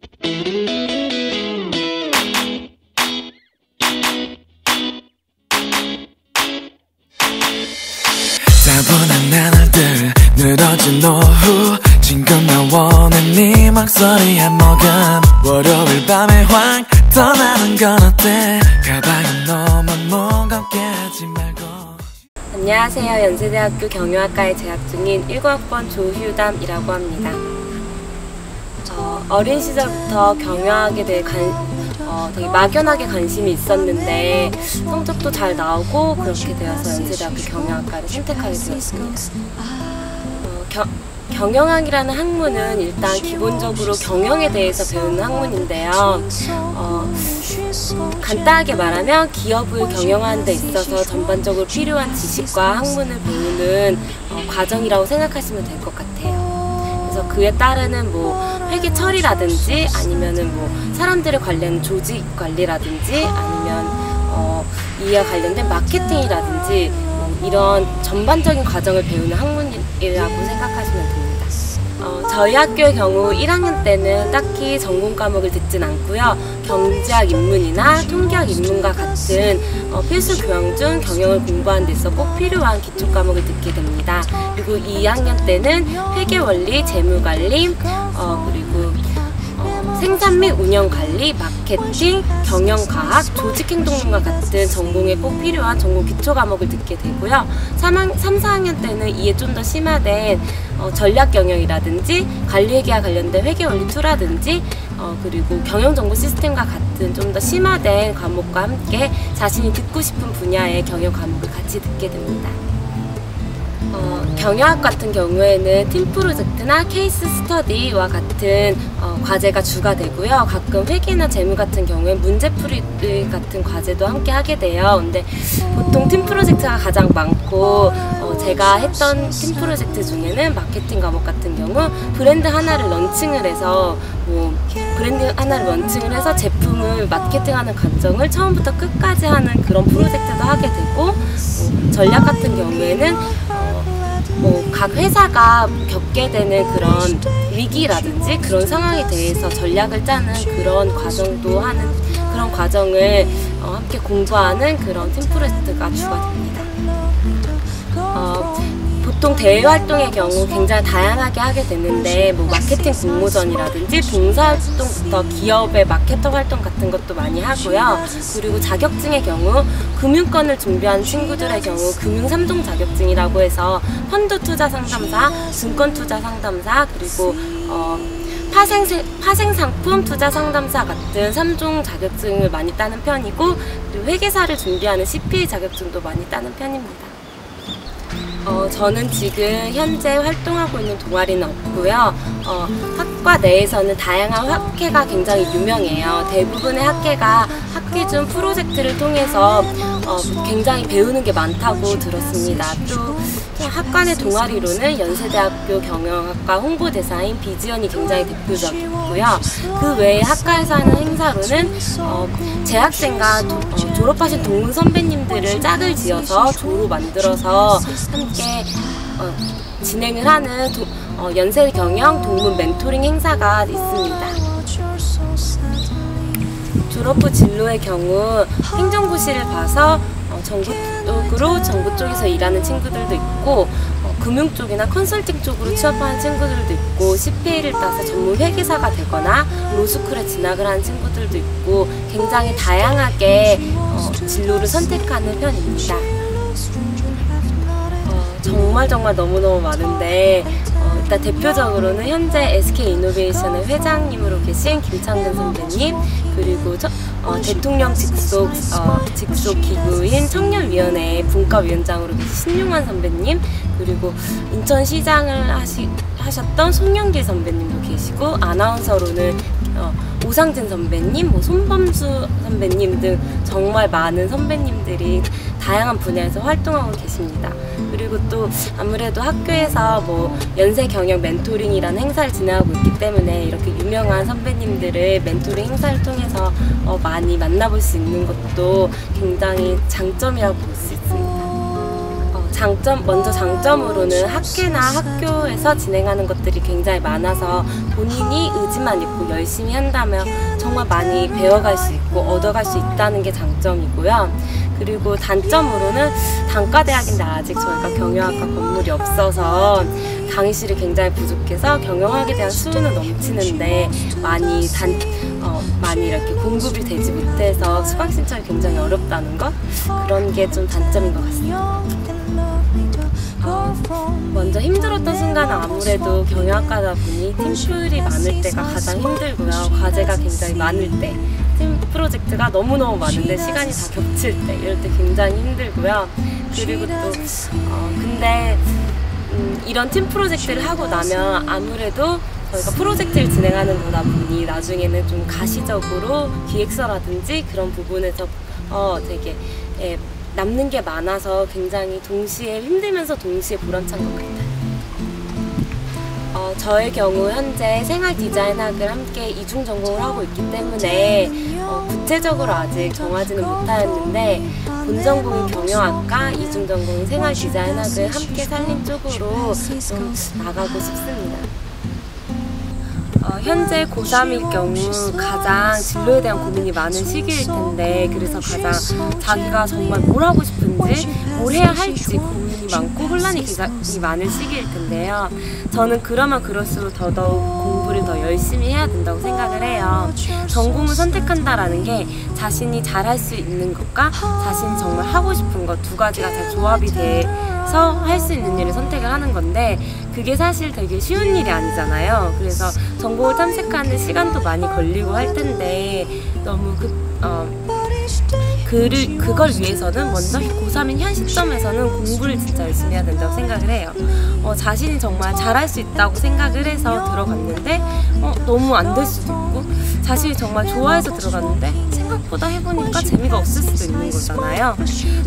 차분한 나날들 늘어진 오후 지금 나 원해 네 목소리에 먹음 월요일 밤에 확 떠나는 건 어때 가방은 너무 무겁게 하지 말고. 안녕하세요. 연세대학교 경영학과에 재학 중인 19학번 조휴담이라고 합니다. 어린 시절부터 경영학에 대해 되게 막연하게 관심이 있었는데 성적도 잘 나오고 그렇게 되어서 연세대학교 경영학과를 선택하게 되었습니다. 경영학이라는 학문은 일단 기본적으로 경영에 대해서 배우는 학문인데요. 간단하게 말하면 기업을 경영하는 데 있어서 전반적으로 필요한 지식과 학문을 배우는 과정이라고 생각하시면 될 것 같아요. 그래서 그에 따르는 회계 처리라든지 아니면은 사람들을 관련 조직 관리라든지 아니면 이와 관련된 마케팅이라든지 이런 전반적인 과정을 배우는 학문이라고 생각하시면 됩니다. 저희 학교의 경우 1학년 때는 딱히 전공 과목을 듣진 않고요. 경제학 입문이나 통계학 입문과 같은 필수 교양 중 경영을 공부하는 데 있어 꼭 필요한 기초 과목을 듣게 됩니다. 그리고 2학년 때는 회계원리, 재무관리, 그리고 생산 및 운영관리, 마케팅, 경영과학, 조직행동론과 같은 전공에 꼭 필요한 전공 기초 과목을 듣게 되고요. 3, 4학년 때는 이에 좀 더 심화된 전략경영이라든지 관리회계와 관련된 회계원리 2라든지 그리고 경영정보 시스템과 같은 좀 더 심화된 과목과 함께 자신이 듣고 싶은 분야의 경영 과목을 같이 듣게 됩니다. 경영학 같은 경우에는 팀 프로젝트나 케이스 스터디와 같은 과제가 주가 되고요. 가끔 회계나 재무 같은 경우에 문제풀이 같은 과제도 함께 하게 돼요. 근데 보통 팀 프로젝트가 가장 많고 제가 했던 팀 프로젝트 중에는 마케팅 과목 같은 경우 브랜드 하나를 런칭을 해서 제품을 마케팅하는 과정을 처음부터 끝까지 하는 그런 프로젝트도 하게 되고 전략 같은 경우에는 각 회사가 겪게 되는 그런 위기라든지 그런 상황에 대해서 전략을 짜는 그런 과정을 함께 공부하는 그런 팀 프로젝트가 주가 됩니다. 보통 대외 활동의 경우 굉장히 다양하게 하게 되는데 마케팅 공모전이라든지 봉사활동부터 기업의 마케터 활동 같은 것도 많이 하고요. 그리고 자격증의 경우 금융권을 준비하는 친구들의 경우 금융 3종 자격증이라고 해서 펀드 투자 상담사, 증권 투자 상담사, 그리고 파생상품 투자 상담사 같은 3종 자격증을 많이 따는 편이고 그리고 회계사를 준비하는 CPA 자격증도 많이 따는 편입니다. 저는 지금 현재 활동하고 있는 동아리는 없고요. 학과 내에서는 다양한 학회가 굉장히 유명해요. 대부분의 학회가 학기 중 프로젝트를 통해서 굉장히 배우는 게 많다고 들었습니다. 또 학과 내 동아리로는 연세대학교 경영학과 홍보대사인 비지연이 굉장히 대표적이고요. 그 외에 학과에서 하는 행사로는 재학생과 졸업하신 동문 선배님들을 짝을 지어서 조로 만들어서 함께 진행을 하는 연세경영 동문 멘토링 행사가 있습니다. 졸업 후 진로의 경우 행정고시를 봐서 정부 쪽에서 일하는 친구들도 있고 금융 쪽이나 컨설팅 쪽으로 취업하는 친구들도 있고 CPA를 따서 전문 회계사가 되거나 로스쿨에 진학을 하는 친구들도 있고 굉장히 다양하게 진로를 선택하는 편입니다. 정말 너무너무 많은데 일단 대표적으로는 현재 SK이노베이션의 회장님으로 계신 김창근 선배님, 그리고 대통령 직속 기구인 청년위원회 분과위원장으로 계신 신용환 선배님, 그리고 인천시장을 하셨던 송영길 선배님도 계시고 아나운서로는 오상진 선배님, 손범수 선배님 등 정말 많은 선배님들이 다양한 분야에서 활동하고 계십니다. 그리고 또 아무래도 학교에서 연세 경영 멘토링이라는 행사를 진행하고 있기 때문에 이렇게 유명한 선배님들을 멘토링 행사를 통해서 많이 만나볼 수 있는 것도 굉장히 장점이라고 볼 수 있습니다. 먼저 장점으로는 학회나 학교에서 진행하는 것들이 굉장히 많아서 본인이 의지만 있고 열심히 한다면 정말 많이 배워갈 수 있고 얻어갈 수 있다는 게 장점이고요. 그리고 단점으로는 단과대학인데 아직 저희가 경영학과 건물이 없어서 강의실이 굉장히 부족해서 경영학에 대한 수요는 넘치는데 많이 이렇게 공급이 되지 못해서 수강 신청이 굉장히 어렵다는 것, 그런 게 좀 단점인 것 같습니다. 먼저 힘들었던 순간은 아무래도 경영학과다 보니 팀플이 많을 때가 가장 힘들고요. 과제가 굉장히 많을 때, 팀 프로젝트가 너무너무 많은데 시간이 다 겹칠 때, 이럴 때 굉장히 힘들고요. 그리고 또 근데 이런 팀 프로젝트를 하고 나면 아무래도 저희가 프로젝트를 진행하는 거다 보니 나중에는 좀 가시적으로 기획서라든지 그런 부분에서 되게 남는 게 많아서 굉장히 동시에 힘들면서 동시에 보람찬 것 같아요. 저의 경우 현재 생활 디자인학을 함께 이중 전공을 하고 있기 때문에 구체적으로 아직 정하지는 못하였는데 본 전공인 경영학과, 이중 전공인 생활 디자인학을 함께 살린 쪽으로 좀 나가고 싶습니다. 현재 고3일 경우 가장 진로에 대한 고민이 많은 시기일 텐데, 그래서 가장 자기가 정말 뭘 하고 싶은지, 뭘 해야 할지 고민이 많고 혼란이 굉장히 많은 시기일 텐데요. 저는 그러면 그럴수록 더더욱 공부를 더 열심히 해야 된다고 생각을 해요. 전공을 선택한다라는 게 자신이 잘할 수 있는 것과 자신이 정말 하고 싶은 것 두 가지가 잘 조합이 돼서 할 수 있는 일을 선택을 하는 건데, 그게 사실 되게 쉬운 일이 아니잖아요. 그래서 전공을 탐색하는 시간도 많이 걸리고 할 텐데, 너무 그걸 위해서는 먼저 고3인 현 시점에서는 공부를 진짜 열심히 해야 된다고 생각을 해요. 자신이 정말 잘할 수 있다고 생각을 해서 들어갔는데 너무 안 될 수도 있고, 자신이 정말 좋아해서 들어갔는데 생각보다 해보니까 재미가 없을 수도 있는 거잖아요.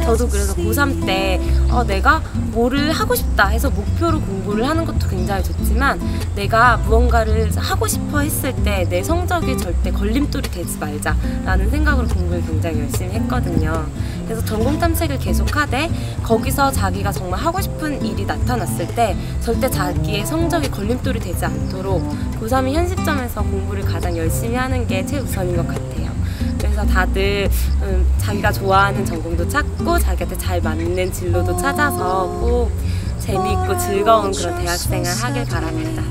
저도 그래서 고3 때 내가 뭐를 하고 싶다 해서 목표로 공부를 하는 것도 굉장히 좋지만, 내가 무언가를 하고 싶어 했을 때 내 성적이 절대 걸림돌이 되지 말자 라는 생각으로 공부를 굉장히 열심히 했거든요. 그래서 전공 탐색을 계속하되 거기서 자기가 정말 하고 싶은 일이 나타났을 때 절대 자기의 성적이 걸림돌이 되지 않도록 고3이 현 시점에서 공부를 가장 열심히 하는 게 최우선인 것 같아요. 그래서 다들 자기가 좋아하는 전공도 찾고 자기한테 잘 맞는 진로도 찾아서 꼭 재미있고 즐거운 그런 대학생활 하길 바랍니다.